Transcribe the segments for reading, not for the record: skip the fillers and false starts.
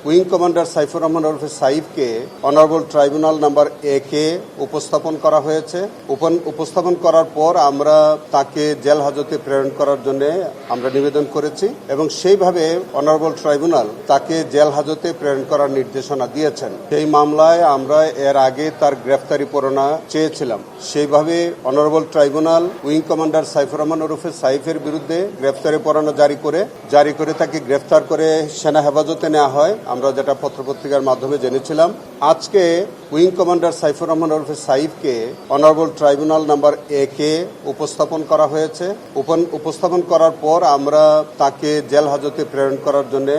Wing commander Saifur Rahman ওরফে সাইফকে honourable tribunal number একে উপস্থাপন করা হয়েছে। উপস্থাপন করার পর আমরা তাকে জেল হাজতে প্রেরণ করার জন্য আমরা নিবেদন করেছি এবং সেইভাবে অনারেবল ট্রাইব্যুনাল তাকে জেল হাজতে প্রেরণ করার নির্দেশনা দিয়েছেন। সেই মামলায় আমরা এর আগে তার গ্রেফতারি পরোয়ানা চেয়েছিলাম। সেইভাবে honourable tribunal wing commander Saifur Rahman ওরফে সাইফের বিরুদ্ধে গ্রেফতারি পরোয়ানা জারি করে তাকে গ্রেফতার করে সেনা হেফাজতে নেওয়া হয়, আমরা যেটা পত্রপত্রিকার মাধ্যমে জেনেছিলাম। আজকে উইং কমান্ডার সাইফুর রহমান ওরফে সাইফকে অনারেবল ট্রাইব্যুনাল নাম্বার একে উপস্থাপন করা হয়েছে। উপস্থাপন করার পর আমরা তাকে জেল হাজতে প্রেরণ করার জন্য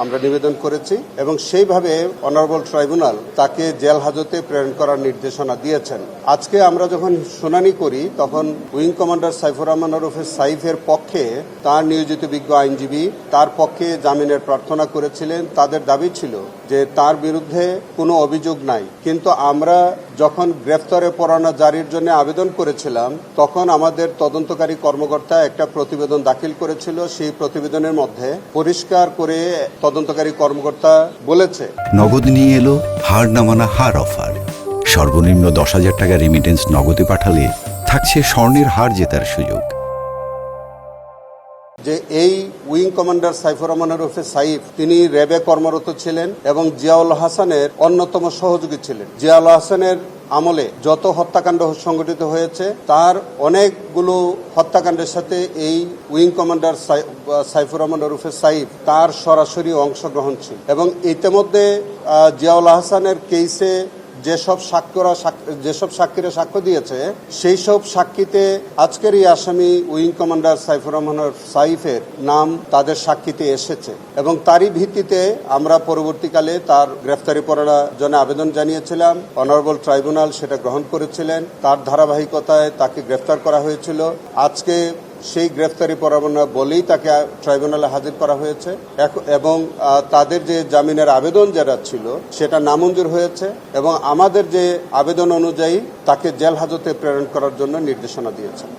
আমরা নিবেদন করেছি এবং সেইভাবে অনারেবল ট্রাইব্যুনাল তাকে জেল হাজতে প্রেরণ করার নির্দেশনা দিয়েছেন। আজকে আমরা যখন শুনানি করি তখন উইং কমান্ডার সাইফুর রহমান ওরফে সাইফের পক্ষে তার নিয়োজিত বিজ্ঞ আইনজীবী তার পক্ষে জামিনের প্রার্থনা করেছিলেন। তাদের দাবি ছিল যে তার বিরুদ্ধে কোনো অভিযোগ নাই, কিন্তু আমরা যখন গ্রেফতারের পরোয়ানা জারির জন্য আবেদন করেছিলাম তখন আমাদের তদন্তকারী কর্মকর্তা একটা প্রতিবেদন দাখিল করেছিল। সেই প্রতিবেদনের মধ্যে পরিষ্কার করে তদন্তকারী কর্মকর্তা বলেছে, নগদ নিয়ে এলো হার না মানা হার অফার। সর্বনিম্ন 10,000 টাকা রেমিটেন্স নগদে পাঠালে থাকছে স্বর্ণের হার জেতার সুযোগ। যে এই উইং কমান্ডার সাইফুর রহমান ওরফে সাইফ তিনি র্যাবে কর্মরত ছিলেন এবং জিয়াউল হাসানের অন্যতম সহযোগী ছিলেন। জিয়াউল হাসানের আমলে যত হত্যাকাণ্ড সংঘটিত হয়েছে তার অনেকগুলো হত্যাকাণ্ডের সাথে এই উইং কমান্ডার সাইফুর রহমান ওরফে সাইফ তার সরাসরি অংশগ্রহণ ছিল এবং ইতিমধ্যে জিয়াউল হাসানের কেসে যেসব সাক্ষীরা সাক্ষ্য দিয়েছে সেই সব সাক্ষীতে আজকের এই আসামি উইং কমান্ডার সাইফুর রহমান সাইফের নাম তাদের সাক্ষীতে এসেছে এবং তারই ভিত্তিতে আমরা পরবর্তীকালে তার গ্রেফতারি পরোয়ানার জন্য আবেদন জানিয়েছিলাম। অনারেবল ট্রাইব্যুনাল সেটা গ্রহণ করেছিলেন। তার ধারাবাহিকতায় তাকে গ্রেফতার করা হয়েছিল। আজকে সেই গ্রেফতারি পরোয়ানা বলেই তাকে ট্রাইব্যুনালে হাজির করা হয়েছে এবং তাদের যে জামিনের আবেদন যেটা ছিল সেটা নামঞ্জুর হয়েছে এবং আমাদের যে আবেদন অনুযায়ী তাকে জেল হাজতে প্রেরণ করার জন্য নির্দেশনা দিয়েছেন।